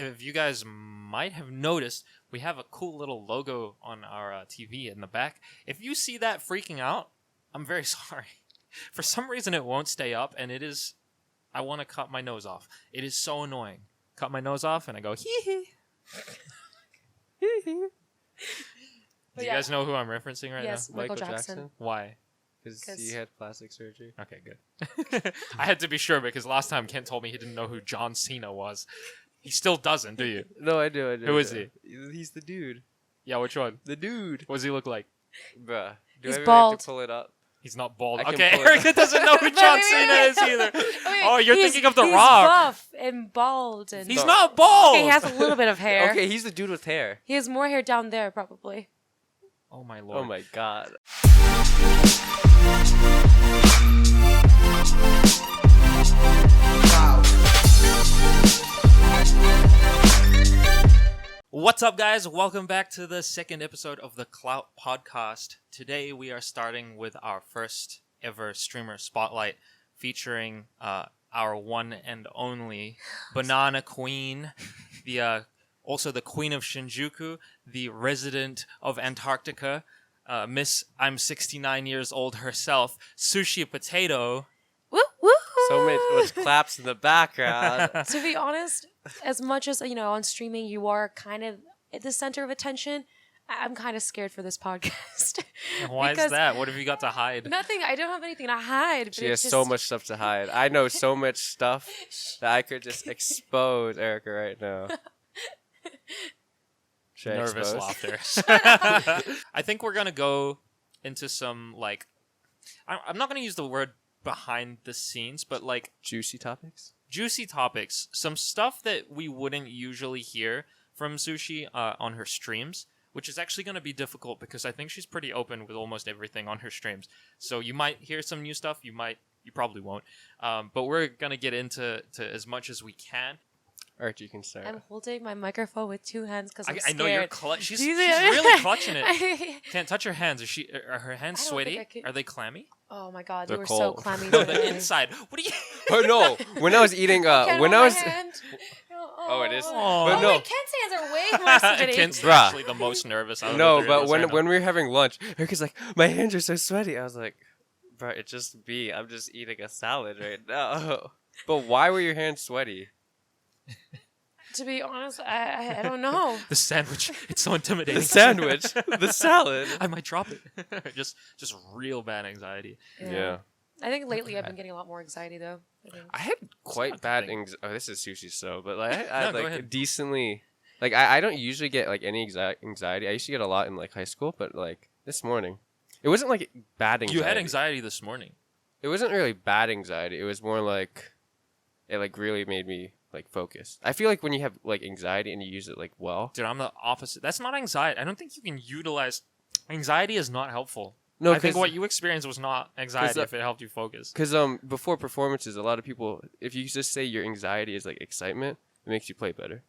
if you guys might have noticed, we have a cool little logo on our TV in the back. If you see that freaking out, I'm very sorry. For some reason, it won't stay up, and it is... I want to cut my nose off. It is so annoying. Cut my nose off, and I go, hee-hee. Do you guys know who I'm referencing right now? Yes, Michael Jackson. Why? Because he had plastic surgery. Okay, good. I had to be sure because last time Kent told me he didn't know who John Cena was. He still doesn't, do you? No, I do. Who is he? He's the dude. Yeah, which one? The dude. What does he look like? Bruh. Do He's I even bald. have to pull it up? He's not bald. I can Okay, pull it Erica doesn't know who John Cena is either. Oh, you're thinking of The he's Rock. Buff and bald, and He's not bald. Okay, he has a little bit of hair. Okay, he's the dude with hair. He has more hair down there, probably. Oh my lord. Oh my god. What's up, guys? Welcome back to the second episode of the Clout Podcast. Today we are starting with our first ever streamer spotlight featuring our one and only Banana Queen, also the Queen of Shinjuku, the resident of Antarctica, Miss I'm 69 years old herself, Sushipotato. Woo woo! So much claps in the background. To be honest, as much as on streaming, you are kind of at the center of attention. I'm kind of scared for this podcast. Why is that? What have you got to hide? Nothing. I don't have anything to hide. But She has so much stuff to hide. I know so much stuff that I could just expose Erica right now. Should I Nervous expose? laughter. I think we're gonna go into some I'm not gonna use the word behind the scenes, but Juicy topics? juicy topics, some stuff that we wouldn't usually hear from Sushi on her streams, which is actually going to be difficult because I think she's pretty open with almost everything on her streams. So you might hear some new stuff, you probably won't. But we're going to get into as much as we can. Alright, you can start. I'm holding my microphone with two hands because I'm I scared. know you're she's really clutching it. Can't touch her hands. Are her hands I don't sweaty? think I could- Are they clammy? Oh my god, They're you were cold. so clammy. No, the inside. What are you... Oh no! When I was eating, Can't when hold I my was, hand. Oh, it is? Oh, But no. wait, Kent's hands are way more sweaty. Kent's Bruh. actually the most nervous out of no, the three of but us when right now. when we were having lunch, Erica's like, my hands are so sweaty. I was like, bro, it's just me. I'm just eating a salad right now. But why were your hands sweaty? To be honest, I don't know. The sandwich, it's so intimidating. The sandwich, the salad. I might drop it. just real bad anxiety. Yeah. I think lately I've been getting a lot more anxiety though. I had not quite a bad thing. anxiety. Oh, this is sushi, so but like I No, had go like ahead. decently. Like I don't usually get like any anxiety. I used to get a lot in like high school, but like this morning, it wasn't like bad anxiety. You had anxiety this morning. It wasn't really bad anxiety. It was more like it like really made me like focus. I feel like when you have like anxiety and you use it like well. Dude, I'm the opposite. That's not anxiety. I don't think you can utilize... Anxiety is not helpful. No, I think what you experienced was not anxiety if it helped you focus. Because before performances, a lot of people, if you just say your anxiety is like excitement, it makes you play better.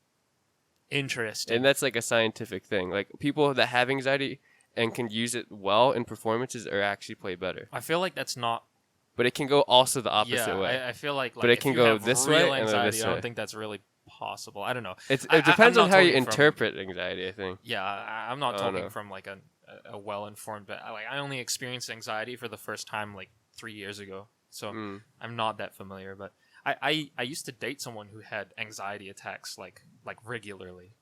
Interesting. And that's like a scientific thing. Like people that have anxiety and can use it well in performances are actually play better. I feel like that's not... But it can go also the opposite way. I feel like But it if can you go have this real way and then anxiety, this I don't way. think that's really possible. I don't know. It I'm depends not on how you talking from- interpret anxiety, I think. Yeah, I'm not I don't talking know. from like a well-informed, but I only experienced anxiety for the first time like 3 years ago, so I'm not that familiar. But I used to date someone who had anxiety attacks like regularly,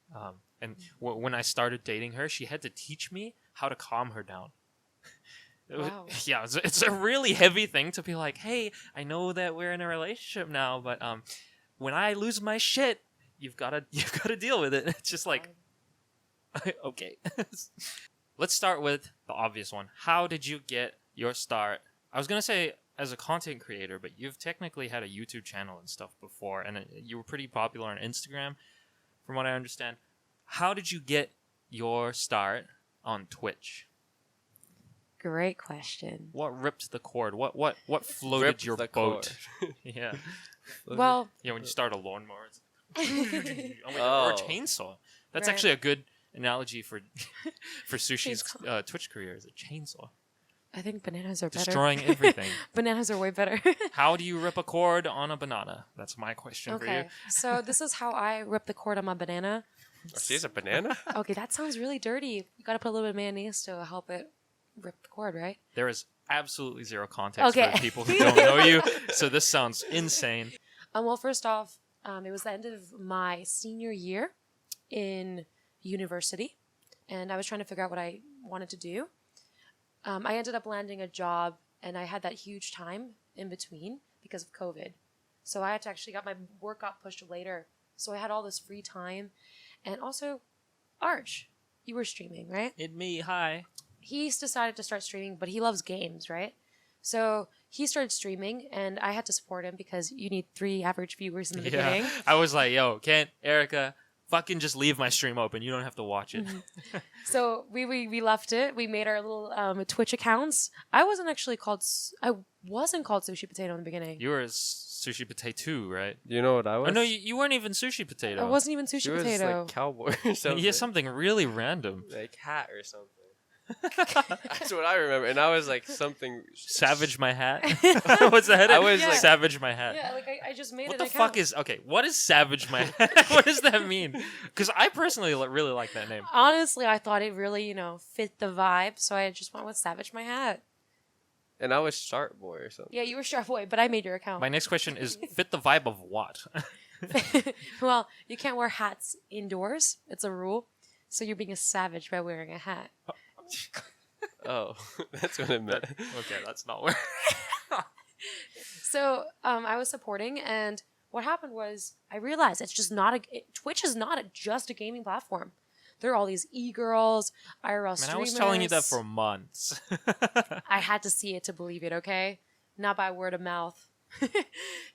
and when I started dating her, she had to teach me how to calm her down. Wow. Yeah, it's a really heavy thing to be like, hey, I know that we're in a relationship now, but when I lose my shit, you've got to deal with it. It's just like, okay. Let's start with the obvious one. How did you get your start? I was gonna say as a content creator, but you've technically had a YouTube channel and stuff before, and you were pretty popular on Instagram, from what I understand. How did you get your start on Twitch? Great question. What ripped the cord? What floated Ripped your the boat? cord. Yeah. Well, Yeah, when you start a lawnmower. It's or a Oh. chainsaw. That's Right. actually a good analogy for Sushi's Twitch career, is a chainsaw. I think bananas are better. Destroying everything. Bananas are way better. How do you rip a cord on a banana? That's my question for you. Okay, so this is how I rip the cord on my banana. Oh, she's a banana? Okay, that sounds really dirty. You gotta put a little bit of mayonnaise to help it rip the cord, right? There is absolutely zero context Okay. for people who don't know you, so this sounds insane. Well, first off, it was the end of my senior year in university, and I was trying to figure out what I wanted to do. I ended up landing a job, and I had that huge time in between because of COVID. So I had to actually got my work got pushed later. So I had all this free time. And also, Arch, you were streaming, right? Me, hi. He's decided to start streaming, but he loves games, right? So he started streaming, and I had to support him because you need 3 average viewers in the beginning. I was like, yo, can't Erica fucking just leave my stream open? You don't have to watch it. So we left it. We made our little Twitch accounts. I wasn't called Sushi Potato in the beginning. You were Sushi Potato, right? You know what I was? Oh, no, you weren't even Sushi Potato. I wasn't even Sushi She was Potato. like cowboy or something. Yeah, something really random. Like hat or something. That's what I remember. And I was like something... Savage my hat? What's the head? I was Yeah. like... Savage my hat. Yeah, like I just made What an the account. fuck is... Okay, what is Savage my hat? What does that mean? Because I personally really like that name. Honestly, I thought it really, fit the vibe, so I just went with Savage My Hat. And I was Sharp Boy or something. Yeah, you were Sharp Boy, but I made your account. My next question is, fit the vibe of what? Well, you can't wear hats indoors. It's a rule. So you're being a savage by wearing a hat. Oh, that's what it meant. Okay, that's not where... So I was supporting, and what happened was I realized it's just not Twitch is not just a gaming platform. There are all these e-girls, IRL streamers. Man, I was telling you that for months. I had to see it to believe it, okay? Not by word of mouth.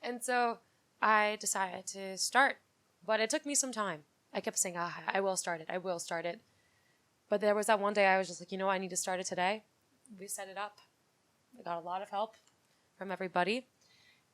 And so I decided to start, but it took me some time. I kept saying, I will start it. But there was that one day I was just like, I need to start it today. We set it up. I got a lot of help from everybody.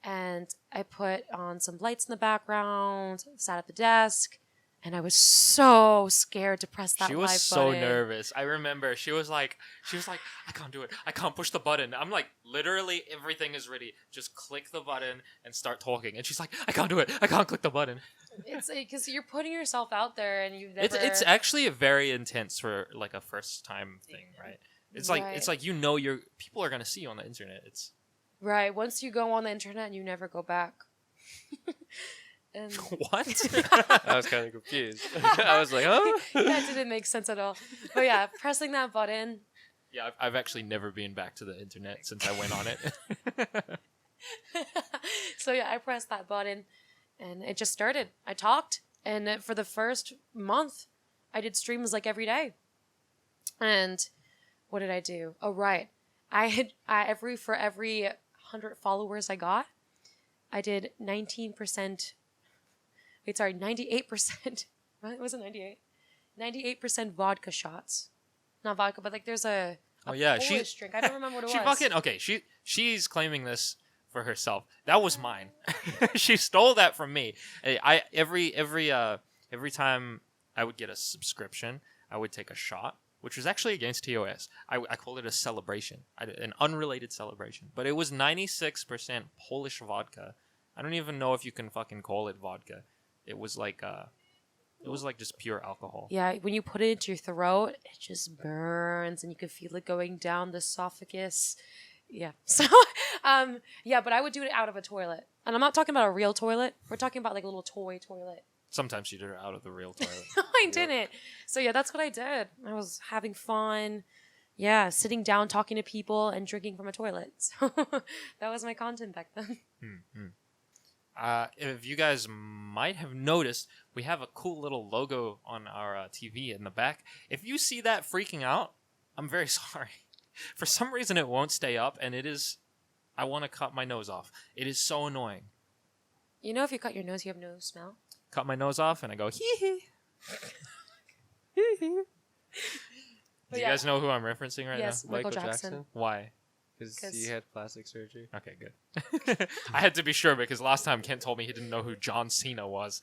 And I put on some lights in the background, sat at the desk, and I was so scared to press that She live was so button. nervous. I remember she was like, I can't do it. I can't push the button. I'm like, literally everything is ready. Just click the button and start talking. And she's like, I can't do it. I can't click the button. It's because you're putting yourself out there, and you've never. It's actually very intense for like a first time thing, right? It's like Right. your people are gonna see you on the internet. It's Right. Once you go on the internet, you never go back. And what? I was kind of confused. I was like, huh? that didn't make sense at all. But yeah, pressing that button. Yeah, I've actually never been back to the internet since I went on it. So yeah, I pressed that button, and it just started. I talked, and for the first month, I did streams like every day. And what did I do? Oh right, for every 100 followers I got, I did 19%. Wait, sorry, 98%. What was it? 98. 98% vodka shots. Not vodka, but like there's a Oh yeah, Polish drink. I don't remember what it she was. fucking okay. She's claiming this for herself. That was mine. She stole that from me. Every time I would get a subscription, I would take a shot, which was actually against TOS. I called it a celebration, an unrelated celebration. But it was 96% Polish vodka. I don't even know if you can fucking call it vodka. It was like just pure alcohol. Yeah, when you put it into your throat, it just burns, and you can feel it going down the esophagus. Yeah. So, yeah, but I would do it out of a toilet, and I'm not talking about a real toilet. We're talking about like a little toy toilet. Sometimes you did it out of the real toilet. No, I didn't. So yeah, that's what I did. I was having fun. Yeah, sitting down, talking to people, and drinking from a toilet. So that was my content back then. If you guys might have noticed, we have a cool little logo on our TV in the back. If you see that freaking out, I'm very sorry. For some reason, it won't stay up, and I want to cut my nose off. It is so annoying. You know, if you cut your nose, you have no smell. Cut my nose off, and I go, hee hee. Do you yeah. guys know who I'm referencing right Yes, now? Michael Jackson. Why? Because 'Cause- he had plastic surgery. Okay, good. I had to be sure because last time Kent told me he didn't know who John Cena was.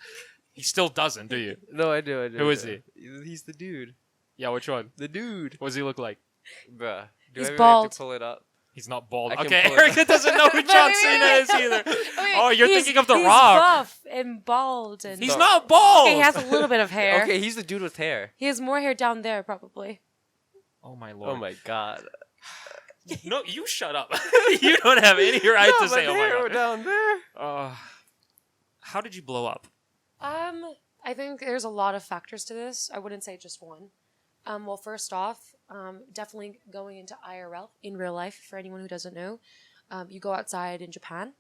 He still doesn't, do you? No, I do. Who is he? He's the dude. Yeah, which one? The dude. What does he look like? Bruh. Do He's I really have bald. to pull it up? He's not bald. I can Okay, pull it Erica doesn't know who John Cena is either. Okay, Oh, you're he's- thinking of The he's Rock. buff and bald. And He's not bald. Okay, he has a little bit of hair. Okay, he's the dude with hair. He has more hair down there, probably. Oh my lord. Oh my god. No, you shut up. You don't have any right to say, oh my god. down there. How did you blow up? I think there's a lot of factors to this. I wouldn't say just one. Well, first off, definitely going into IRL, in real life, for anyone who doesn't know. You go outside in Japan.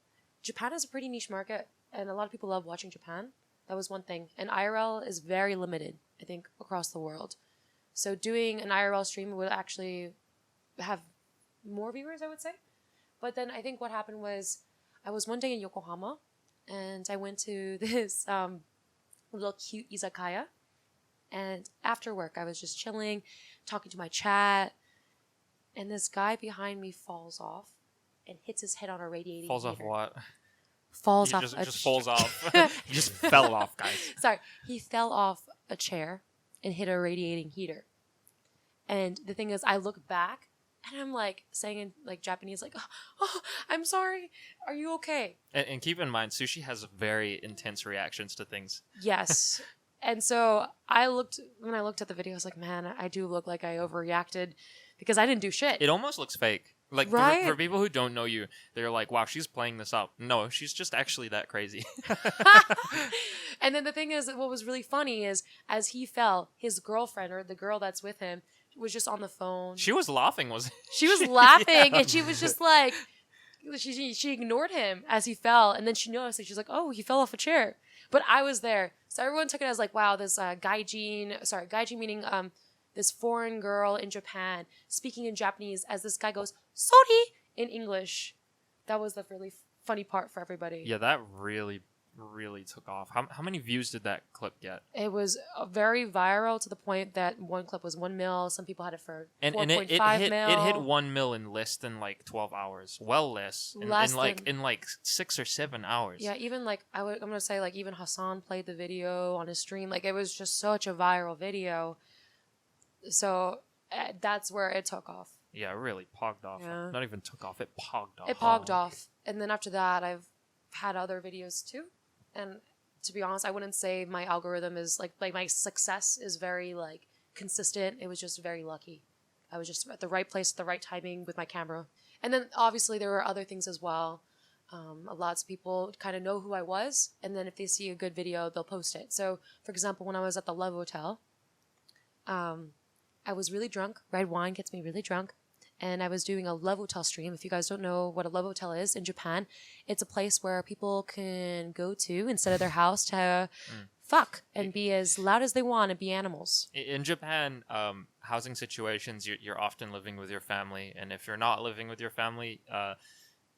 Japan is a pretty niche market, and a lot of people love watching Japan. That was one thing. And IRL is very limited, I think, across the world. So doing an IRL stream would actually have more viewers, I would say. But then I think what happened was I was one day in Yokohama, and I went to this little cute izakaya. And after work, I was just chilling, talking to my chat, and this guy behind me falls off and hits his head on a radiating Falls off heater. what? Falls He off just falls off. He just fell fell off, guys. Sorry, he fell off a chair and hit a radiating heater. And the thing is, I look back and I'm like saying in like Japanese, like, "Oh, I'm sorry. Are you okay?" And keep in mind, Sushi has very intense reactions to things. Yes. And so when I looked at the video, I was like, man, I do look like I overreacted because I didn't do shit. It almost looks fake. Like, Right? for people who don't know you, they're like, wow, she's playing this up. No, she's just actually that crazy. And then the thing is, what was really funny is as he fell, his girlfriend or the girl that's with him was just on the phone. She was laughing, wasn't She was laughing Yeah. and she was just like, she ignored him as he fell. And then she noticed, like, she's like, oh, he fell off a chair. But I was there. So everyone took it as like, wow, this gaijin meaning this foreign girl in Japan speaking in Japanese as this guy goes, sorry, in English. That was the really funny part for everybody. Yeah, that really, really took off. How many views did that clip get? It was very viral to the point that one clip was 1 mil. Some people had it for 4.5 mil. It hit 1 mil in less than like 12 hours. Well, less. In like 6 or 7 hours. Yeah, even like I'm gonna say like even Hassan played the video on his stream. Like it was just such a viral video. So that's where it took off. Yeah, it really pogged off. Yeah. Not even took off. It pogged off. It pogged off, and then after that, I've had other videos too. And to be honest, I wouldn't say my algorithm is like my success is very like consistent. It was just very lucky. I was just at the right place at the right timing with my camera. And then obviously there were other things as well. Lots of people kind of know who I was, and then if they see a good video, they'll post it. So, for example, when I was at the Love Hotel, I was really drunk. Red wine gets me really drunk. And I was doing a Love Hotel stream. If you guys don't know what a Love Hotel is in Japan, it's a place where people can go to instead of their house to fuck and be as loud as they want and be animals. In Japan, housing situations, you're often living with your family. And if you're not living with your family,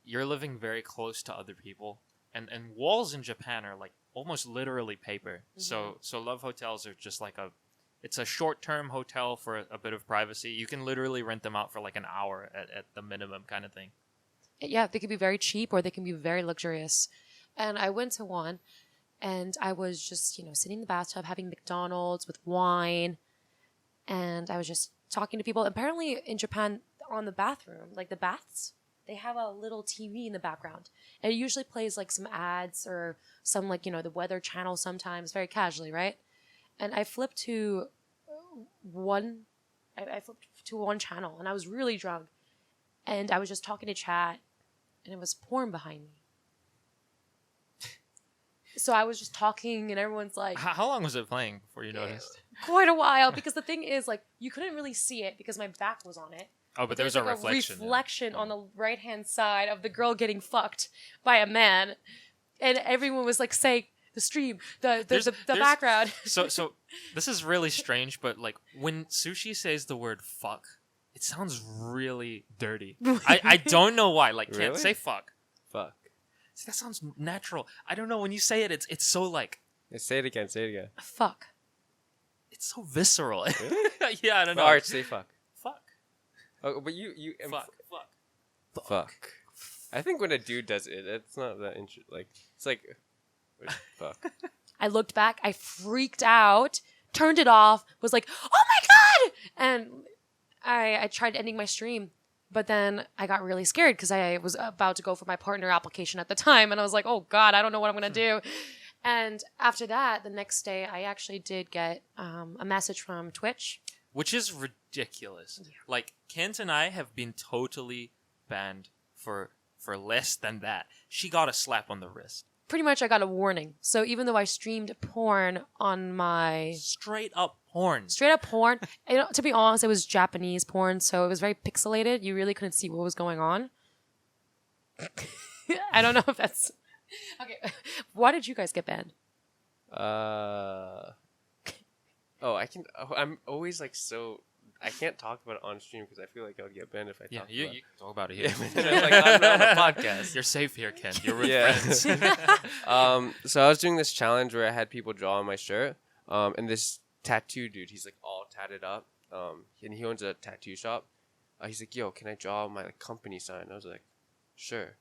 you're living very close to other people. And walls in Japan are like almost literally paper. Mm-hmm. So Love Hotels are just like it's a short-term hotel for a bit of privacy. You can literally rent them out for like an hour at the minimum kind of thing. Yeah, they can be very cheap or they can be very luxurious. And I went to one and I was just, sitting in the bathtub having McDonald's with wine. And I was just talking to people. Apparently in Japan, on the bathroom, like the baths, they have a little TV in the background. And it usually plays like some ads or some like, the Weather Channel sometimes, very casually, right? And I flipped to one channel and I was really drunk. And I was just talking to chat and it was porn behind me. So I was just talking and everyone's like... How long was it playing before you noticed? Quite a while, because the thing is, like, you couldn't really see it because my back was on it. Oh, but there was a like reflection. A reflection on the right-hand side of the girl getting fucked by a man. And everyone was, like, saying, the stream, the background. So this is really strange, but, like, when Sushi says the word fuck, it sounds really dirty. I don't know why. Like, can't Really? say fuck. Fuck. See, that sounds natural. I don't know. When you say it, it's so, like... Yeah, say it again. Fuck. It's so visceral. Really? Yeah, I don't know. Alright, say fuck. Fuck. Oh, but you Fuck. Fuck. I think when a dude does it, it's not that like it's like fuck. I looked back, I freaked out, turned it off, was like, oh my god! And I tried ending my stream. But then I got really scared because I was about to go for my partner application at the time. And I was like, oh God, I don't know what I'm going to do. And after that, the next day, I actually did get a message from Twitch. Which is ridiculous. Like, Kent and I have been totally banned for less than that. She got a slap on the wrist. Pretty much I got a warning. So even though I streamed porn on my... Straight up porn. Straight up porn. You know, to be honest, it was Japanese porn, so it was very pixelated. You really couldn't see what was going on. I don't know if that's... Okay. Why did you guys get banned? I'm always like so. I can't talk about it on stream because I feel like I would get banned if I talk about it. You can talk about it here. Yeah, like, I'm not on a podcast. You're safe here, Ken. You're with friends. So I was doing this challenge where I had people draw on my shirt. And this tattoo dude, he's like all tatted up. And he owns a tattoo shop. He's like, yo, can I draw my like company sign? I was like, sure.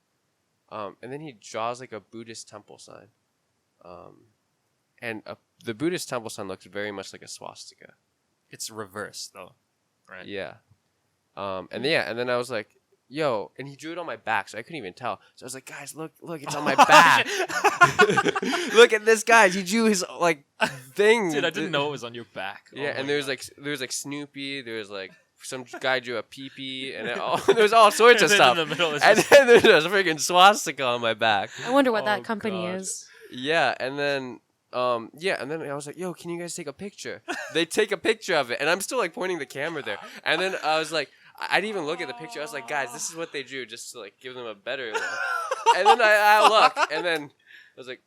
And then he draws like a Buddhist temple sign. And the Buddhist temple sign looks very much like a swastika. It's reverse though, right? Yeah. And then I was like, yo, and he drew it on my back, so I couldn't even tell. So I was like, guys, look, it's on my back. Look at this, guys. He drew his like thing. Dude, I didn't know it was on your back. Yeah, Oh and my there was God. like Snoopy. There was like some guy drew a pee-pee, and there was all sorts of And then stuff. in the middle, it's And just- then there's a freaking swastika on my back. I wonder what Oh, that company God. is. Yeah, and then and then I was like, yo, can you guys take a picture? They take a picture of it, and I'm still like pointing the camera there. And then I was like, I didn't even look at the picture. I was like, guys, this is what they drew, just to like give them a better look. And then I look, and then I was like,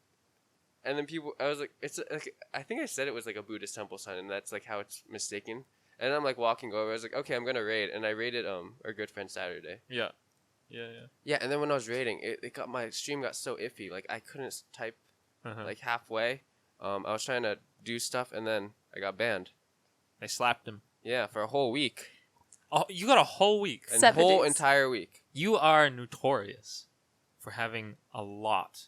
and then I was like, it's like, I think I said it was like a Buddhist temple sign, and that's like how it's mistaken. And I'm like walking over. I was like, okay, I'm gonna raid, and I raided our good friend Saturday. Yeah. Yeah, and then when I was raiding, my stream got so iffy. Like I couldn't type Uh-huh. like halfway. I was trying to do stuff, and then I got banned. They slapped him. Yeah, for a whole week. Oh, you got a whole week. A 7 whole days. entire week. You are notorious for having a lot,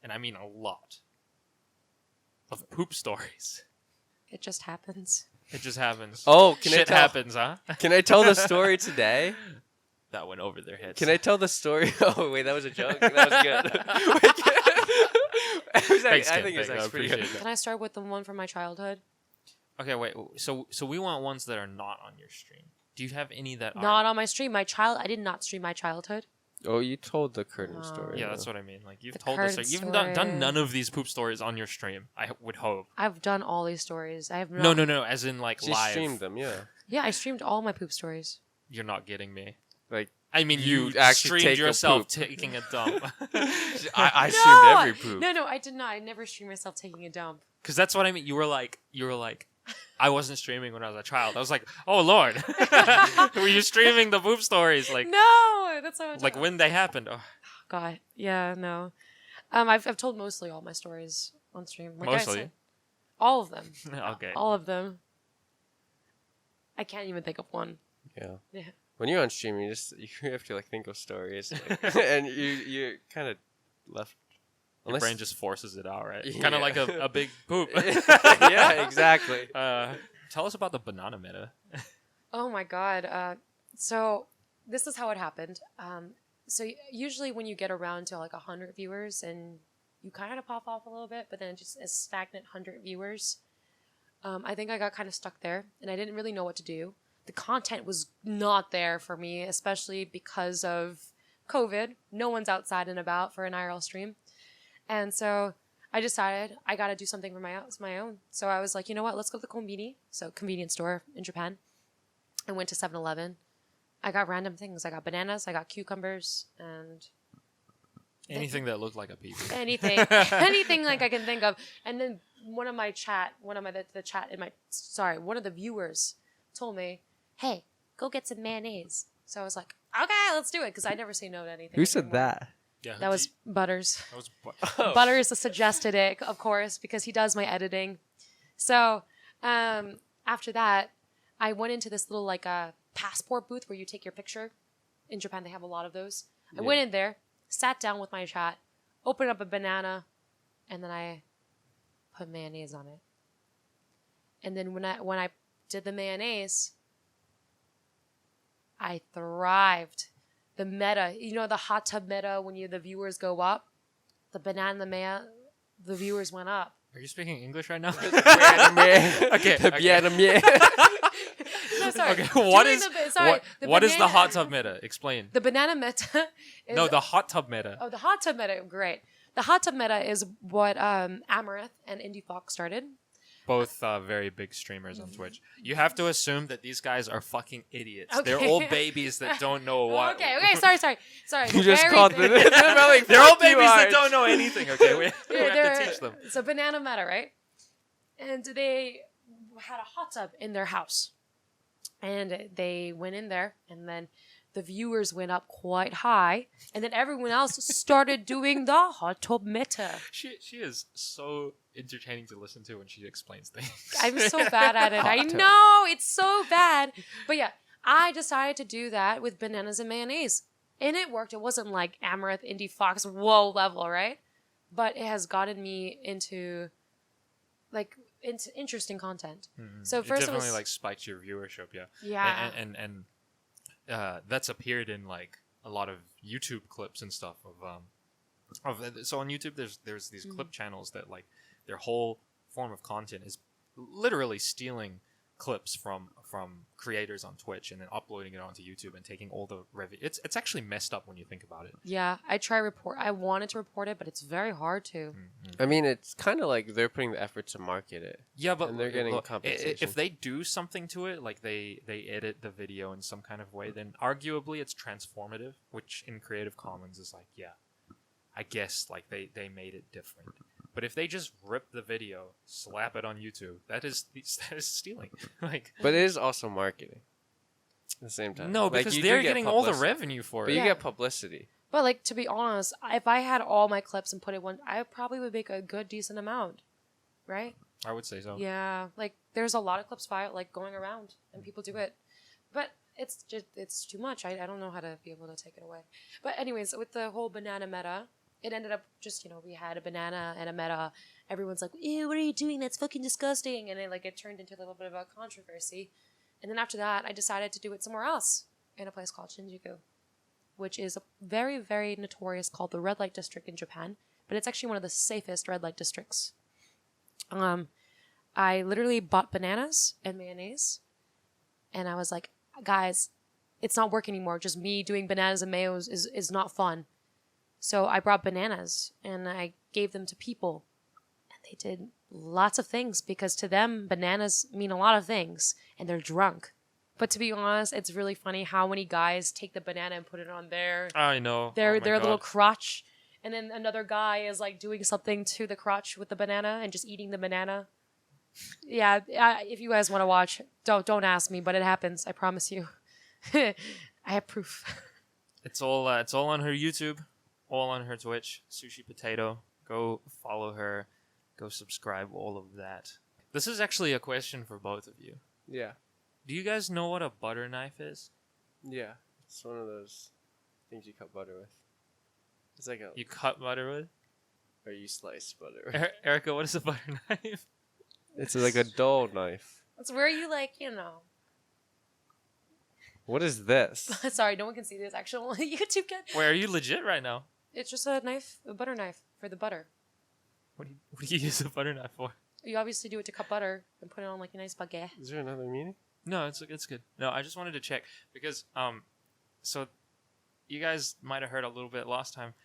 and I mean a lot, of poop stories. It just happens. It just happens. Oh, can Shit I tell? happens, huh? Can I tell the story today? That went over their heads. Can I tell the story? Oh wait, that was a joke. That was good. Wait, Thanks, I Ken. think it's I actually pretty appreciate good. that. Can I start with the one from my childhood? Okay, wait. So we want ones that are not on your stream. Do you have any that are? Not on my stream. I did not stream my childhood. Oh, you told the curtain Oh. story. Yeah, that's what I mean. Like you've The told us. curtain Like, you've story. done none of these poop stories on your stream. I would hope. I've done all these stories. I have not. No. As in like She live. streamed them, yeah. Yeah, I streamed all my poop stories. You're not getting me. Like I mean, You you actually streamed take a yourself poop. taking a dump. I No! streamed every poop. No, I did not. I never streamed myself taking a dump. Because that's what I mean. You were like, I wasn't streaming when I was a child. I was like, oh Lord, were you streaming the poop stories? Like, No, that's not. like when they happened. Oh, God, yeah, no. I've told mostly all my stories on stream. Like I Mostly? said. All of them. okay. All of them. I can't even think of one. Yeah. Yeah. When you're on stream, you have to like think of stories, like, and you kind of left. Your brain just forces it out, right? Yeah. Kind of like a big poop. Yeah, exactly. Tell us about the Banana-Meta. Oh my God. So this is how it happened. So usually when you get around to like 100 viewers and you kind of pop off a little bit, but then just a stagnant 100 viewers, I think I got kind of stuck there and I didn't really know what to do. The content was not there for me, especially because of COVID. No one's outside and about for an IRL stream. And so I decided I got to do something for my own. So I was like, you know what? Let's go to the konbini, so convenience store in Japan. I went to 7-Eleven. I got random things. I got bananas, I got cucumbers, and Anything that looked like a pee. anything like I can think of. And then one of the viewers told me, "Hey, go get some mayonnaise." So I was like, "Okay, let's do it," because I never say no to anything. Who said anymore. that? Yeah, That was Butters. That was Oh. Butters suggested it, of course, because he does my editing. So after that, I went into this little like a passport booth where you take your picture. In Japan, they have a lot of those. I went in there, sat down with my chat, opened up a banana, and then I put mayonnaise on it. And then when I did the mayonnaise, I thrived. The meta, the hot tub meta, when the viewers go up, the Banana-Mayo, the viewers went up. Are you speaking English right now? Okay. Okay. No, sorry. Okay. What is the banana- hot tub meta? Explain. The Banana Meta is... No, the hot tub meta. Oh, the hot tub meta. Great. The hot tub meta is what Amaranth and Indie Fox started. Both very big streamers on Twitch. You have to assume that these guys are fucking idiots. Okay. They're old babies that don't know what. Okay. Sorry. You just called them. They're old babies that don't know anything. Okay, we have to teach them. It's a Banana Meta, right? And they had a hot tub in their house, and they went in there, and then the viewers went up quite high, and then everyone else started doing the hot tub meta. She is so entertaining to listen to when she explains things. I'm so bad at it. I know, it's so bad. But yeah, I decided to do that with bananas and mayonnaise. And it worked. It wasn't like Amaranth, Indie Fox, whoa level, right? But it has gotten me into interesting content. Mm-hmm. So it first definitely like spiked your viewership, yeah. Yeah. And that's appeared in like a lot of YouTube clips and stuff so on YouTube there's these clip channels that like their whole form of content is literally stealing clips from creators on Twitch and then uploading it onto YouTube and taking all the revenue. It's actually messed up when you think about it. Yeah, I wanted to report it, but it's very hard to. Mm-hmm. I mean, it's kind of like they're putting the effort to market it. Yeah, but and they're getting compensation. If they do something to it, like they edit the video in some kind of way, then arguably it's transformative, which in Creative Commons is like, yeah, I guess like they made it different. But if they just rip the video, slap it on YouTube, that is stealing. Like, but it is also marketing. At the same time, no, because they're getting all the revenue for but it. you get publicity. But like, to be honest, if I had all my clips and put it I probably would make a good decent amount, right? I would say so. Yeah, like there's a lot of clips going around, and people do it, but it's too much. I don't know how to be able to take it away. But anyways, with the whole banana meta, it ended up just, we had a banana and a meta. Everyone's like, ew, what are you doing? That's fucking disgusting. And it turned into a little bit of a controversy. And then after that, I decided to do it somewhere else in a place called Shinjuku, which is a very, very notorious, called the red light district in Japan. But it's actually one of the safest red light districts. I literally bought bananas and mayonnaise. And I was like, guys, it's not working anymore. Just me doing bananas and mayo is not fun. So I brought bananas and I gave them to people, and they did lots of things because to them, bananas mean a lot of things, and they're drunk. But to be honest, it's really funny how many guys take the banana and put it on their I know their little crotch, and then another guy is like doing something to the crotch with the banana and just eating the banana. Yeah, if you guys want to watch, don't ask me, but it happens. I promise you. I have proof. It's all on her YouTube. All on her Twitch, Sushipotato. Go follow her. Go subscribe, all of that. This is actually a question for both of you. Yeah. Do you guys know what a butter knife is? Yeah. It's one of those things you cut butter with. It's like You cut butter with? Or you slice butter with. Erica, what is a butter knife? It's like a dull knife. It's where you What is this? Sorry, no one can see this actual YouTube can. Wait, are you legit right now? It's just a butter knife for the butter. What do you use a butter knife for? You obviously do it to cut butter and put it on like a nice baguette. Is there another meaning? No, it's good. No, I just wanted to check because so you guys might have heard a little bit last time.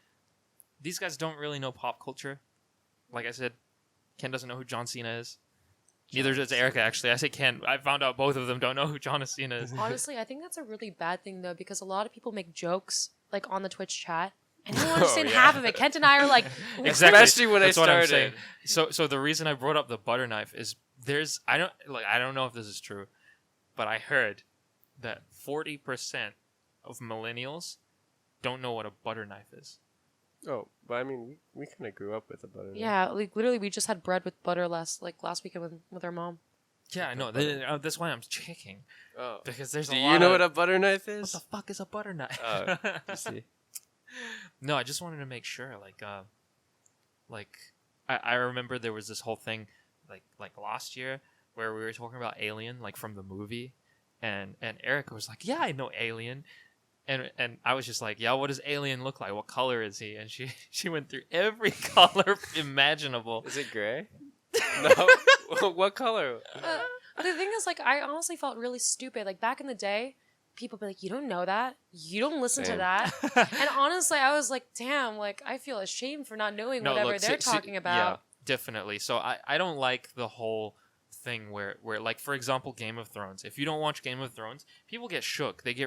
These guys don't really know pop culture. Like I said, Ken doesn't know who John Cena is. Neither does Erica, actually. I say Ken. I found out both of them don't know who John Cena is. Honestly, I think that's a really bad thing, though, because a lot of people make jokes, like, on the Twitch chat. And I don't understand half of it. Kent and I are like... Exactly. Especially when that's I started. So the reason I brought up the butter knife is I don't know if this is true, but I heard that 40% of millennials don't know what a butter knife is. Oh, but I mean, we kind of grew up with a butter knife. Yeah, like, literally, we just had bread with butter last weekend with our mom. Yeah, I know. That's why I'm checking. Oh. Because there's Do a lot you know what a butter knife is? What the fuck is a butter knife? Oh, you see. No, I just wanted to make sure. I remember there was this whole thing, like last year, where we were talking about Alien, like from the movie, and Erica was like, "Yeah, I know Alien." And I was just like, "Yeah, what does Alien look like? What color is he?" And she went through every color imaginable. Is it gray? No. What color? The thing is, like, I honestly felt really stupid. Like, back in the day, people be like, you don't know that? You don't listen to Same. that? And honestly, I was like, damn, like, I feel ashamed for not knowing whatever look, they're talking about. Yeah, definitely. So I don't like the whole thing where like, for example, Game of Thrones. If you don't watch Game of Thrones, people get shook. They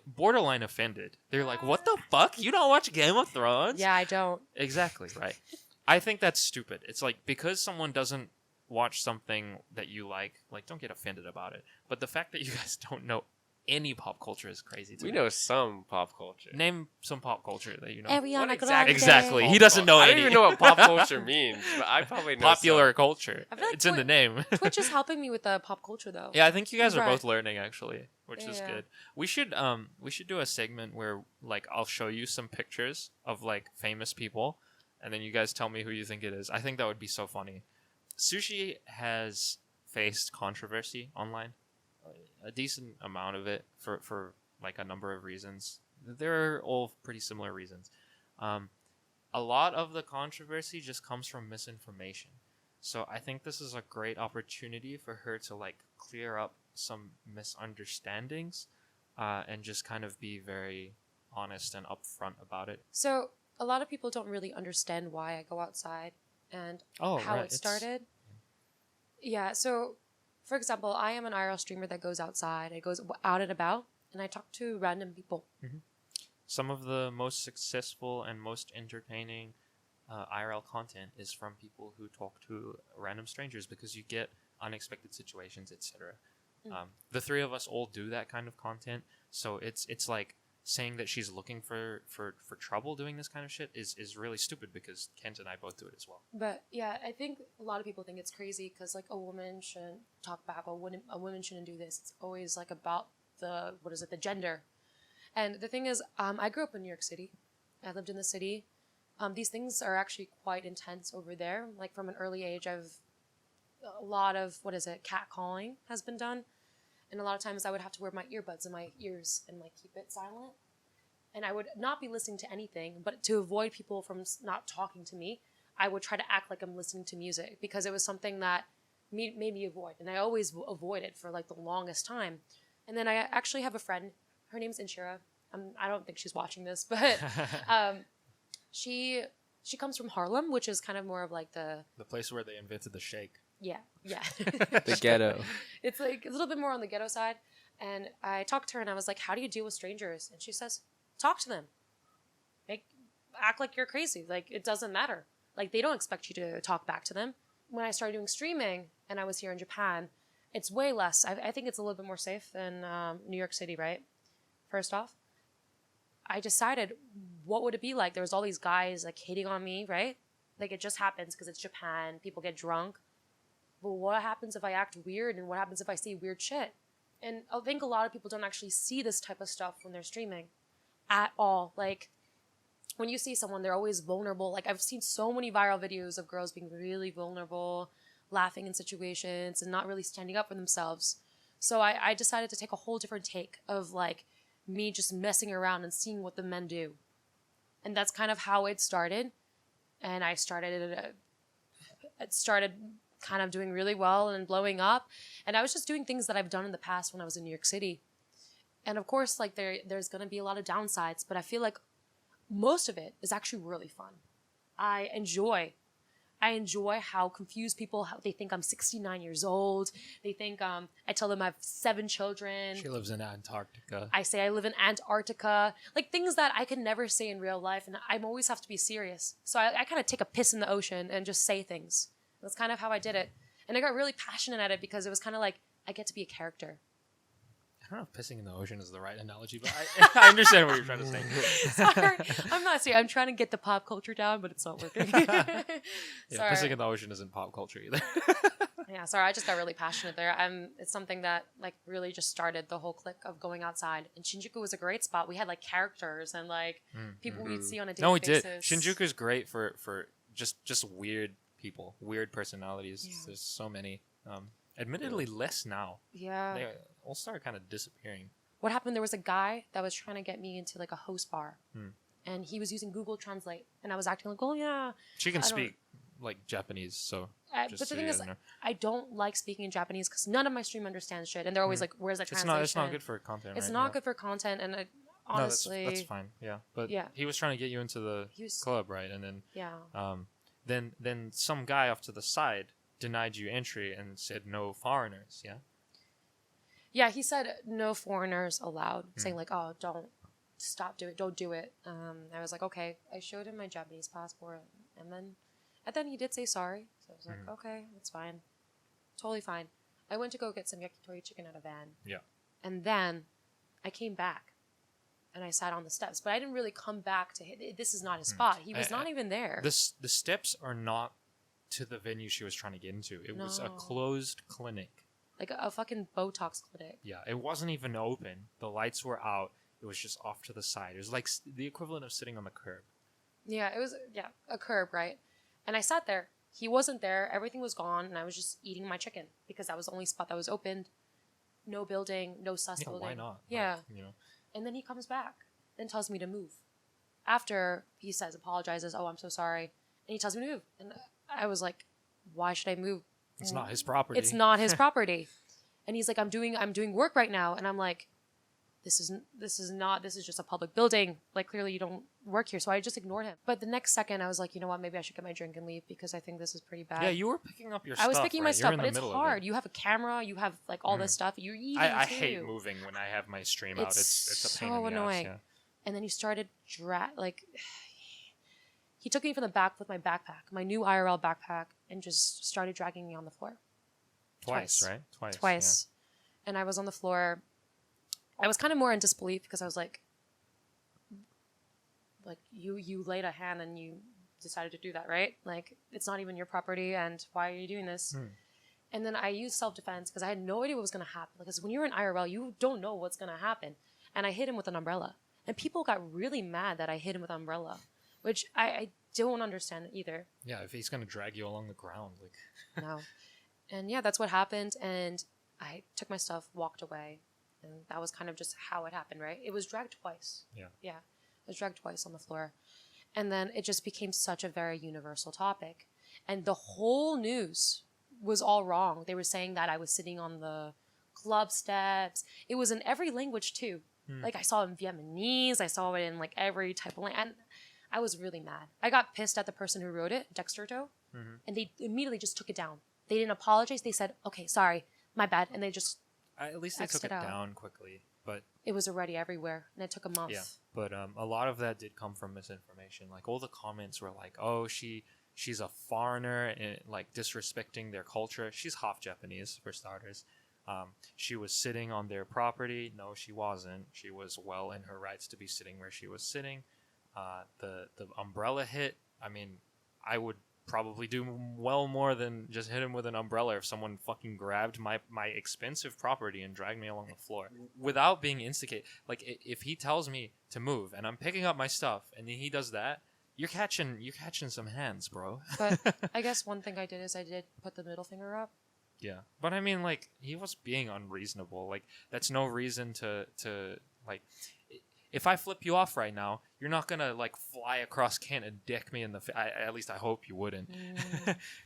borderline offended. They're like, "What the fuck? You don't watch Game of Thrones?" Yeah, I don't. Exactly, right. I think that's stupid. It's like, because someone doesn't watch something that you like, don't get offended about it. But the fact that you guys don't know any pop culture is crazy to We me. know some pop culture. Name some pop culture that you know. Ariana What Grande. Exactly. He doesn't know I don't any. even know what pop culture means, but I probably know Popular culture. I feel like It's in the name. Twitch is helping me with the pop culture, though. Yeah, I think you guys are Right. both learning, actually, which is Yeah. good. We should do a segment where, like, I'll show you some pictures of, like, famous people, and then you guys tell me who you think it is. I think that would be so funny. Sushi has faced controversy online, a decent amount of it for like a number of reasons. They're all pretty similar reasons. A lot of the controversy just comes from misinformation. So I think this is a great opportunity for her to, like, clear up some misunderstandings, and just kind of be very honest and upfront about it. So, a lot of people don't really understand why I go outside and Oh, how right. it started. Yeah, so, for example, I am an IRL streamer that goes outside. It goes out and about, and I talk to random people. Some of the most successful and most entertaining IRL content is from people who talk to random strangers, because you get unexpected situations, etc. The three of us all do that kind of content, so it's like saying that she's looking for trouble doing this kind of shit is really stupid, because Kent and I both do it as well. But yeah, I think a lot of people think it's crazy because, like, a woman shouldn't talk back, or a woman shouldn't do this. It's always like about the gender. And the thing is, I grew up in New York City. I lived in the city. These things are actually quite intense over there. Like, from an early age, a lot of catcalling has been done, and a lot of times I would have to wear my earbuds in my ears and, like, keep it silent. And I would not be listening to anything, but to avoid people from not talking to me, I would try to act like I'm listening to music, because it was something that made me avoid. And I always avoided for, like, the longest time. And then I actually have a friend. Her name's Inshira. I don't think she's watching this, but she comes from Harlem, which is kind of more of like the place where they invented the shake. yeah. The ghetto. It's like a little bit more on the ghetto side. And I talked to her and I was like, "How do you deal with strangers?" And she says, "Talk to them. Act like you're crazy. Like, it doesn't matter. Like, they don't expect you to talk back to them." When I started doing streaming and I was here in Japan, it's way less. I think it's a little bit more safe than New York City, right? First off, I decided, what would it be like? There was all these guys, like, hating on me, right? Like, it just happens because it's Japan. People get drunk. But what happens if I act weird, and what happens if I see weird shit? And I think a lot of people don't actually see this type of stuff when they're streaming at all. Like, when you see someone, they're always vulnerable. Like, I've seen so many viral videos of girls being really vulnerable, laughing in situations, and not really standing up for themselves. So I decided to take a whole different take of, like, me just messing around and seeing what the men do. And that's kind of how it started. And I started kind of doing really well and blowing up. And I was just doing things that I've done in the past when I was in New York City. And of course, like, there's going to be a lot of downsides, but I feel like most of it is actually really fun. I enjoy how confused people, how they think I'm 69 years old. They think I tell them I have 7 children. She lives in Antarctica. I say I live in Antarctica. Like, things that I could never say in real life, and I always have to be serious. So I kind of take a piss in the ocean and just say things. That's kind of how I did it. And I got really passionate at it because it was kind of like, I get to be a character. I don't know if pissing in the ocean is the right analogy, but I understand what you're trying to say. Sorry, I'm not serious. I'm trying to get the pop culture down, but it's not working. Yeah, Sorry. pissing in the ocean isn't pop culture either. Yeah, sorry, I just got really passionate there. It's something that, like, really just started the whole clique of going outside. And Shinjuku was a great spot. We had, like, characters and, like, people we'd see on a daily No, we basis. did. Shinjuku's great for just weird people, weird personalities. Yeah. There's so many. Admittedly, less now. Yeah. They all started kind of disappearing. What happened? There was a guy that was trying to get me into like a host bar, Hmm. and he was using Google Translate, and I was acting like, oh yeah. She can I don't- speak like Japanese, so But just the so thing you is, guys know. I don't like speaking in Japanese because none of my stream understands shit, and they're always like, "Where's the It's translation?" not good for content. It's right? not Yeah. good for content, and I, No, honestly, that's fine. Yeah, but Yeah. he was trying to get you into the He was- club, right? And then yeah. then some guy off to the side denied you entry and said no foreigners. Yeah. Yeah, he said no foreigners allowed, Hmm. saying like, "Oh, don't don't do it." I was like, okay. I showed him my Japanese passport, and then he did say sorry. So I was like, Mhm. okay, that's fine, totally fine. I went to go get some yakitori chicken at a van. Yeah. And then I came back, and I sat on the steps, but I didn't really come back to hit. This is not his spot. He was not even there. The steps are not to the venue she was trying to get into. It was a No. closed clinic. Like a fucking Botox clinic. Yeah, it wasn't even open. The lights were out. It was just off to the side. It was like the equivalent of sitting on the curb. Yeah, it was a curb, right? And I sat there. He wasn't there. Everything was gone, and I was just eating my chicken because that was the only spot that was opened. No building, no sus Yeah, building. why not? Yeah. Like, you know. And then he comes back and tells me to move. After he says, apologizes, oh, I'm so sorry. And he tells me to move. And I was like, why should I move? It's not his property. It's not his property. And he's like, I'm doing work right now. And I'm like, this is just a public building. Like, clearly you don't work here. So I just ignored him. But the next second I was like, you know what, maybe I should get my drink and leave because I think this is pretty bad. Yeah, you were picking up your stuff. I was picking my right? You're stuff, in but the it's middle of hard. it. You have a camera, you have like all this stuff. You're eating I too. hate moving when I have my stream out. It's a pain so in the annoying. ass. And then he started he took me from the back with my backpack, my new IRL backpack, and just started dragging me on the floor. Twice, right? Twice. And I was on the floor. I was kind of more in disbelief because I was like you laid a hand and you decided to do that, right? Like, it's not even your property, and why are you doing this? And then I used self-defense because I had no idea what was going to happen. Because when you're in IRL, you don't know what's going to happen. And I hit him with an umbrella. And people got really mad that I hit him with an umbrella, which I don't understand either. Yeah, if he's gonna drag you along the ground, like. No. And yeah, that's what happened. And I took my stuff, walked away. And that was kind of just how it happened, right? It was dragged twice. Yeah. Yeah. It was dragged twice on the floor. And then it just became such a very universal topic. And the whole news was all wrong. They were saying that I was sitting on the club steps. It was in every language too. Like, I saw it in Vietnamese. I saw it in like every type of language. And I was really mad. I got pissed at the person who wrote it, Dexterto. And they immediately just took it down. They didn't apologize. They said, okay, sorry, my bad. And they just, At least they X'd took it it out. down quickly, but it was already everywhere. And it took a month. yeah, but a lot of that did come from misinformation. Like, all the comments were like, "Oh, she's a foreigner and like disrespecting their culture. She's half Japanese for starters. She was sitting on their property. No, she wasn't. She was well in her rights to be sitting where she was sitting. The umbrella hit. I mean, I would probably do well more than just hit him with an umbrella if someone fucking grabbed my expensive property and dragged me along the floor without being instigated. Like, if he tells me to move and I'm picking up my stuff and he does that, you're catching some hands, bro. But I guess one thing I did is I did put the middle finger up. Yeah, but I mean, like, he was being unreasonable. Like, that's no reason to like. If I flip you off right now, you're not gonna like fly across Kent and deck me in the. At least I hope you wouldn't.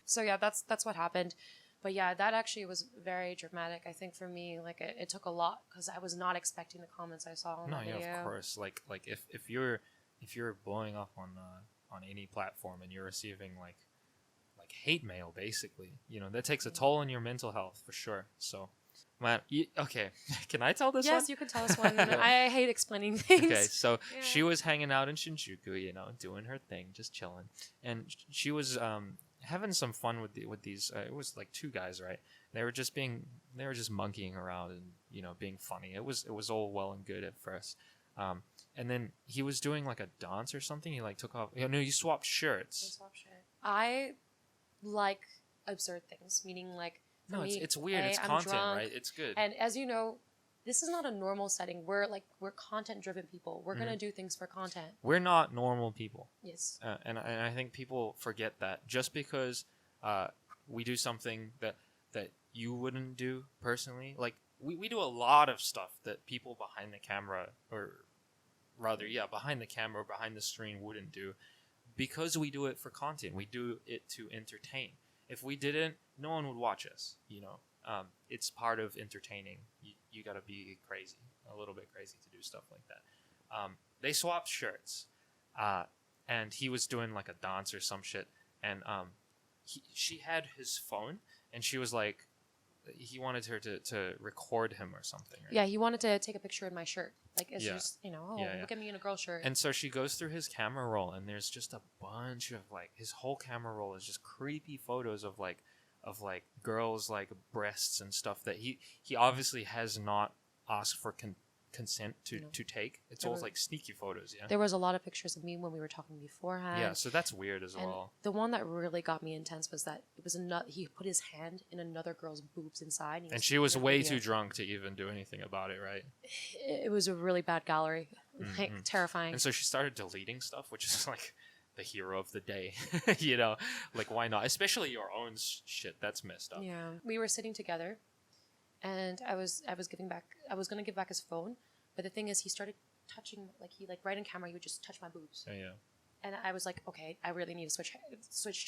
So yeah, that's what happened. But yeah, that actually was very dramatic. I think for me, like, it took a lot because I was not expecting the comments I saw on No, the yeah, video. of course. Like if you're blowing up on any platform and you're receiving like hate mail, basically, that takes a toll on your mental health for sure. So, man, okay, can I tell this one? Yes, you can tell us one. I hate explaining things. Okay, so Yeah. she was hanging out in Shinjuku, doing her thing, just chilling, and she was having some fun with these. It was like two guys, right? They were just monkeying around and being funny. It was all well and good at first, and then he was doing like a dance or something. He like took off. No, you swapped shirts. I like absurd things, meaning like, for No, me, it's weird. It's I'm content, drunk, right? It's good. And as you know, this is not a normal setting. We're content driven people. We're gonna do things for content. We're not normal people. Yes. And I think people forget that just because we do something that you wouldn't do personally? Like we do a lot of stuff that people behind the camera, or rather, yeah, behind the camera or behind the screen wouldn't do, because we do it for content. We do it to entertain. If we didn't, no one would watch us. You know, it's part of entertaining. You got to be crazy, a little bit crazy to do stuff like that. They swapped shirts, and he was doing like a dance or some shit, and she had his phone, and she was like, he wanted her to record him or something. Right? Yeah, he wanted to take a picture in my shirt. Like, it's Yeah. just, Yeah. look at me in a girl shirt. And so she goes through his camera roll, and there's just a bunch of like, his whole camera roll is just creepy photos of girls like breasts and stuff that he obviously has not asked for consent to take. It's all like sneaky photos. Yeah. There was a lot of pictures of me when we were talking beforehand. Yeah, so that's weird as And well. the one that really got me intense was that it was he put his hand in another girl's boobs inside. And she was way too drunk to even do anything about it, right? It was a really bad gallery. Like, terrifying. And so she started deleting stuff, which is like the hero of the day. Like, why not? Especially your own shit. That's messed up. Yeah. We were sitting together, and I was gonna give back his phone, but the thing is, he started touching, like, right in camera, he would just touch my boobs. Yeah. And I was like, okay, I really need to switch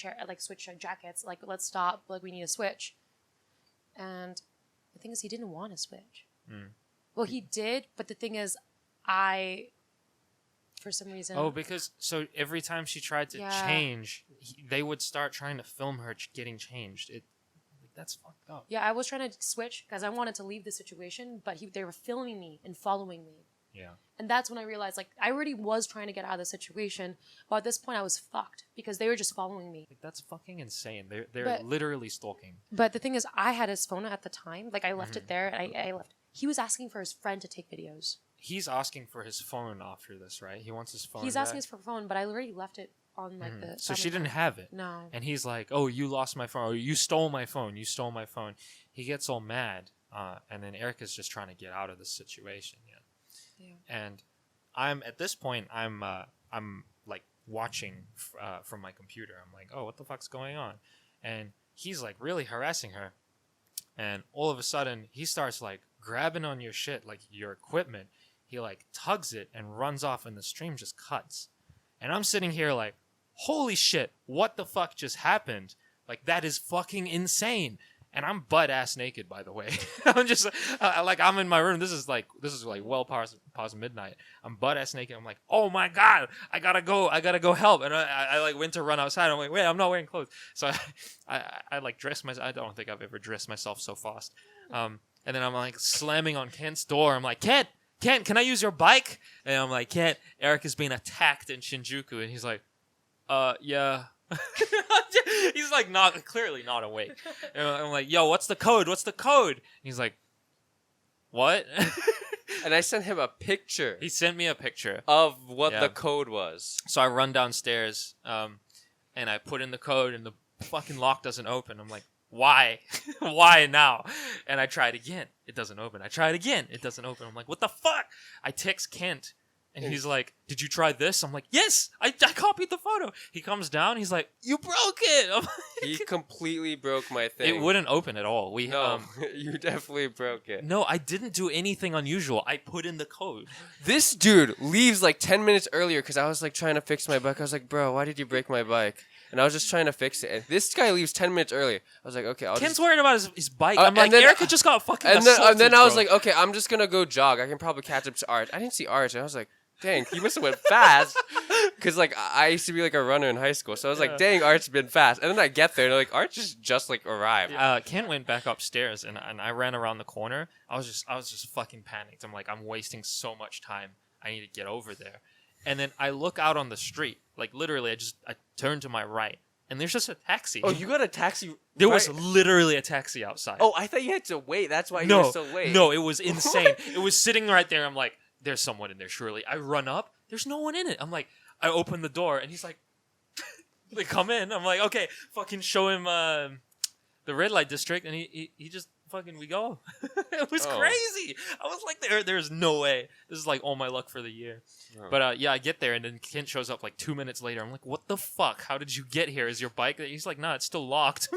jackets. Like, let's stop. Like, we need to switch. And the thing is, he didn't want to switch. Well, he did, but the thing is, for some reason. Oh, because so every time she tried to change, they would start trying to film her getting changed. That's fucked up. Yeah, I was trying to switch because I wanted to leave the situation, but they were filming me and following me. Yeah. And that's when I realized, like, I already was trying to get out of the situation, but at this point I was fucked because they were just following me. Like, that's fucking insane. They're literally stalking. But the thing is, I had his phone at the time. Like, I left it there, and I left. He was asking for his friend to take videos. He's asking for his phone after this, right? He wants his phone. He's asking us for a phone, but I already left it on, like, the... So she didn't have it. No. And he's like, oh, you lost my phone. Or you stole my phone. You stole my phone. He gets all mad. And then Erica's just trying to get out of the situation. Yeah. And at this point, I'm like watching from my computer. I'm like, oh, what the fuck's going on? And he's like really harassing her. And all of a sudden, he starts like grabbing on your shit, like your equipment. He like tugs it and runs off, and the stream just cuts. And I'm sitting here like, holy shit, what the fuck just happened? Like, that is fucking insane. And I'm butt ass naked, by the way. I'm just like, I'm in my room. This is like well past midnight. I'm butt ass naked. I'm like, oh my god, I gotta go help. And I like went to run outside. I'm like, wait, I'm not wearing clothes. So I like dressed myself. I don't think I've ever dressed myself so fast. And then I'm like slamming on Kent's door. I'm like, Kent, can I use your bike? And I'm like, Kent, Eric is being attacked in Shinjuku. And he's like, yeah. He's like clearly not awake. And I'm like, yo, what's the code? And he's like, what? And I sent him a picture. He sent me a picture of what the code was. So I run downstairs, and I put in the code, and the fucking lock doesn't open. I'm like, why? Why now? And I tried again. It doesn't open. I tried again. It doesn't open. I'm like, what the fuck? I text Kent. And he's like, did you try this? I'm like, yes, I copied the photo. He comes down. He's like, you broke it. I'm like, He completely broke my thing. it wouldn't open at all. No, you definitely broke it. No, I didn't do anything unusual. I put in the code. This dude leaves like 10 minutes earlier because I was like trying to fix my bike. I was like, bro, why did you break my bike? And I was just trying to fix it. And this guy leaves 10 minutes early. I was like, okay, Kent's worried about his bike. I'm like, then, Erica just got fucking and assaulted, then I was bro. like, okay, I'm just going to go jog. I can probably catch up to Arch. I didn't see Arch. And I was like, dang, he must have went fast. Because, like, I used to be, like, a runner in high school. So I was like, dang, Arch's been fast. And then I get there, and like, Arch just like, arrived. Kent went back upstairs, and I ran around the corner. I was just fucking panicked. I'm like, I'm wasting so much time. I need to get over there. And then I look out on the street. Like, literally, I turn to my right. And there's just a taxi. Oh, you got a taxi? There was literally a taxi outside. Oh, I thought you had to wait. That's why you were so late. No, it was insane. It was sitting right there. I'm like, there's someone in there, surely. I run up. There's no one in it. I'm like, I open the door, and he's like, they come in. I'm like, okay, fucking show him the red light district. And he just fucking we go. It was Oh. crazy. I was like, there's no way. This is like all my luck for the year. Oh. But yeah, I get there and then Kent shows up like 2 minutes later. I'm like, what the fuck? How did you get here? Is your bike? He's like, no, it's still locked.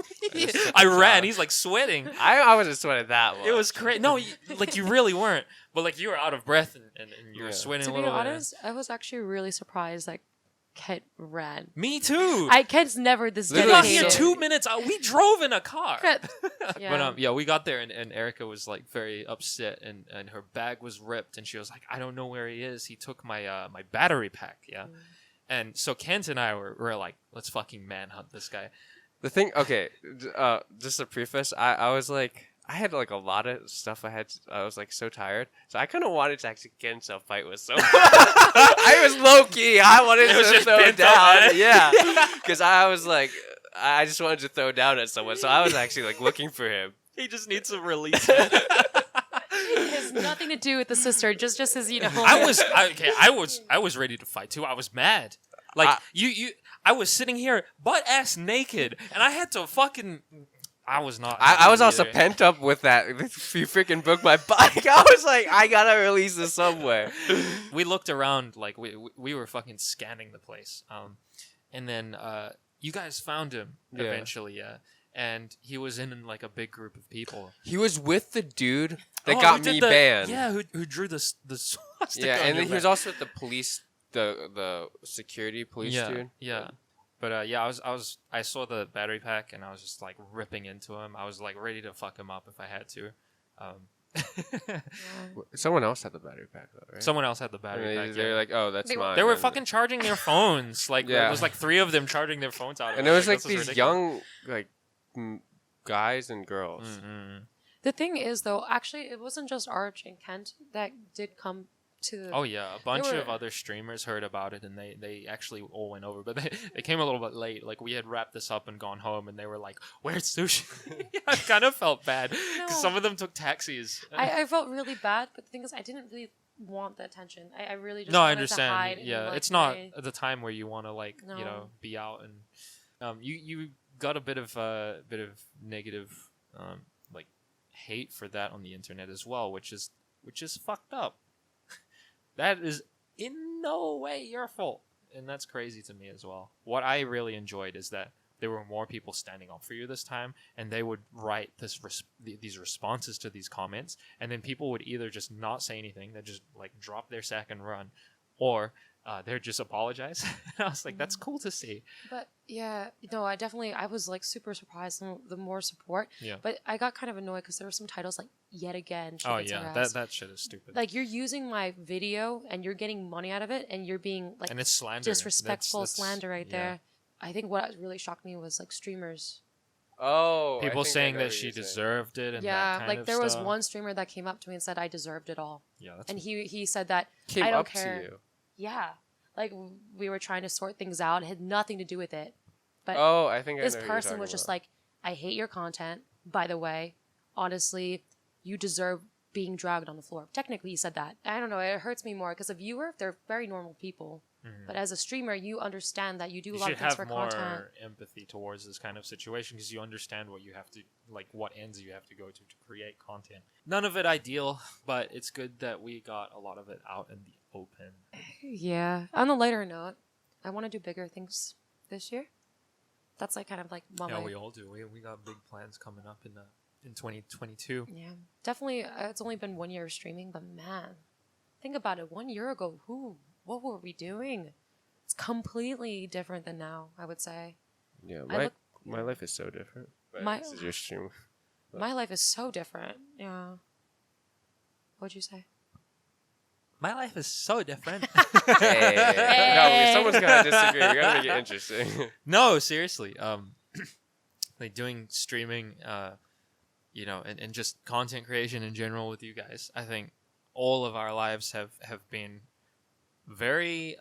I ran. He's like sweating. I wasn't sweating that much. It was crazy. No, like you really weren't. But like you were out of breath and you were Yeah. sweating To a be little bit. honest, I was actually really surprised that Kent ran. Me too. Kent's never this We Literally got dedicated. here 2 minutes out. We drove in a car. Yeah. But yeah, we got there and Erica was like very upset and her bag was ripped and she was like, I don't know where he is. He took my my battery pack. Yeah. And so Kent and I were like, let's fucking manhunt this guy. The thing, okay, just a preface. I was like, I had like a lot of stuff I was like so tired, so I kind of wanted to actually get into a fight with someone. I was low key. I wanted It was to just throw pent down. up, eh? Yeah, because I was like, I just wanted to throw down at someone, so I was actually like looking for him. He just needs to release it. It has nothing to do with the sister, just his, you know. I was ready to fight too. I was mad. Like I was sitting here butt ass naked and I had to fucking I was not. I was also either. pent up with that. You freaking broke my bike. I was like, I gotta release this somewhere. We looked around like we were fucking scanning the place. And then you guys found him Yeah. eventually, yeah. And he was in like a big group of people. He was with the dude that Oh, got who did me the- banned. Yeah, who drew the swastika. Yeah, on and your then he was back. also with the police, the security police dude. Yeah. But yeah, I saw the battery pack and I was just like ripping into him. I was like ready to fuck him up if I had to. Someone else had the battery pack though, right? Someone else had the battery pack. They're Yeah. like, oh, that's They were- mine. They were And- fucking charging their phones. Like Yeah. there was like 3 of them charging their phones out. and there was like this is these ridiculous. young like guys and girls. Mm-mm. The thing is, though, actually, it wasn't just Arch and Kent that did come to the. Oh yeah, a bunch were- of other streamers heard about it and they actually all went over, but they came a little bit late. Like we had wrapped this up and gone home, and they were like, "Where's Sushi?" I kind of felt bad because No. some of them took taxis. I felt really bad, but the thing is, I didn't really want the attention. I really just No, I wanted to hide understand. in, Yeah, like, it's not my- the time where you want to like you know No. be out and you got a bit of negative like hate for that on the internet as well, which is fucked up. That is in no way your fault, and that's crazy to me as well. What I really enjoyed is that there were more people standing up for you this time, and they would write these responses to these comments, and then people would either just not say anything, they just like drop their sack and run, or they'd just apologize. And I was like, that's cool to see. But yeah, no, I was like super surprised the more support. Yeah. But I got kind of annoyed because there were some titles like Yet Again. She Oh Gets yeah, Harassed. that shit is stupid. Like you're using my video and you're getting money out of it and you're being like and it's slander. disrespectful That's- slander right yeah. there. I think what really shocked me was like streamers. Oh, I People think I saying know that what she you're saying. deserved it, and that Yeah, kind like of there was stuff. one streamer that came up to me and said I deserved it all. Yeah, that's And he said that Came I don't up care. to you. Yeah. Like we were trying to sort things out. It had nothing to do with it. But Oh, I think I this know who you're person talking was just about. like, I hate your content. By the way, honestly, you deserve being dragged on the floor. Technically, he said that. I don't know. It hurts me more because a viewer, they're very normal people. Mhm. But as a streamer, you understand that you do You a lot should of things have for more content. empathy towards this kind of situation because you understand what you have to, like, what ends you have to go to create content. None of it ideal, but it's good that we got a lot of it out in the open. Yeah. On a lighter note, I want to do bigger things this year. That's like kind of like what Yeah, my- we all do. We got big plans coming up in 2022. Yeah, definitely. It's only been 1 year of streaming, but man, think about it. 1 year ago, what were we doing? It's completely different than now. I would say Yeah, I look- my life is so different. But My- this is your stream. my life is so different. Yeah. What'd you say? My life is so different. Hey. No, someone's gotta disagree. We gotta make it interesting. No, seriously. Like doing streaming, you know, and just content creation in general with you guys. I think all of our lives have been very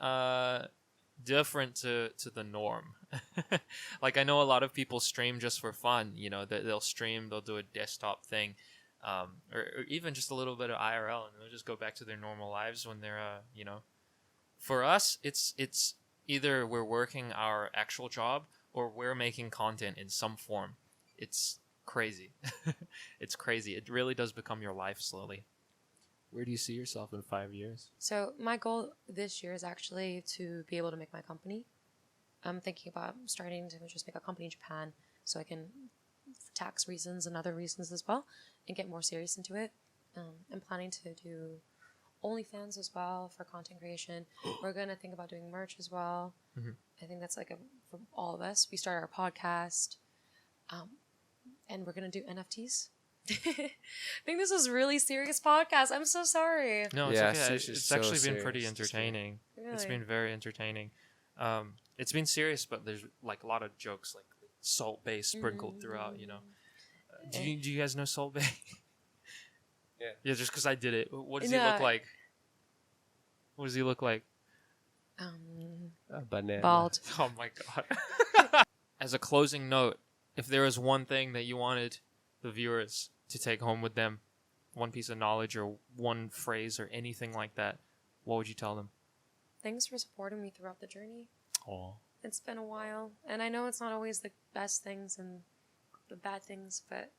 different to the norm. Like I know a lot of people stream just for fun. You know, they'll stream, they'll do a desktop thing, or even just a little bit of IRL, and they'll just go back to their normal lives when they're, you know. For us, it's either we're working our actual job or we're making content in some form. It's crazy. It's crazy. It really does become your life slowly. Where do you see yourself in 5 years? So my goal this year is actually to be able to make my company. I'm thinking about starting to just make a company in Japan so I can, for tax reasons and other reasons as well, and get more serious into it. I'm planning to do OnlyFans as well for content creation. We're going to think about doing merch as well. Mhm. I think that's like for all of us. We started our podcast, and we're going to do NFTs. I think this was a really serious podcast. I'm so sorry. No, it's Yeah, okay. Sushi's It's so actually been pretty serious this year. entertaining. It's Really. been very entertaining. It's been serious, but there's like a lot of jokes, like Salt Bay sprinkled throughout. You know. Do you guys know Salt Bay? Yeah. Yeah, just because I did it. What does he No. look like? What does he look like? A banana. Bald. Oh my god. As a closing note, if there was one thing that you wanted the viewers to take home with them, one piece of knowledge or one phrase or anything like that, what would you tell them? Thanks for supporting me throughout the journey. Oh. It's been a while, and I know it's not always the best things and the bad things, but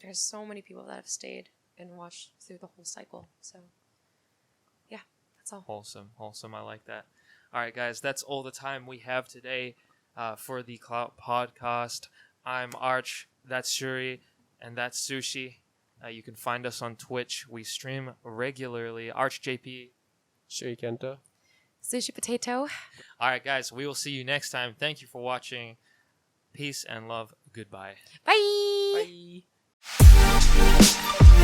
there's so many people that have stayed and watched through the whole cycle. So, yeah, that's all. Wholesome. I like that. All right, guys, that's all the time we have today for the Clout Podcast. I'm Arch, that's Shuri, and that's Sushi. You can find us on Twitch. We stream regularly. ArchJP. Shuri Kento. Sushipotato. All right, guys, we will see you next time. Thank you for watching. Peace and love. Goodbye. Bye. Bye.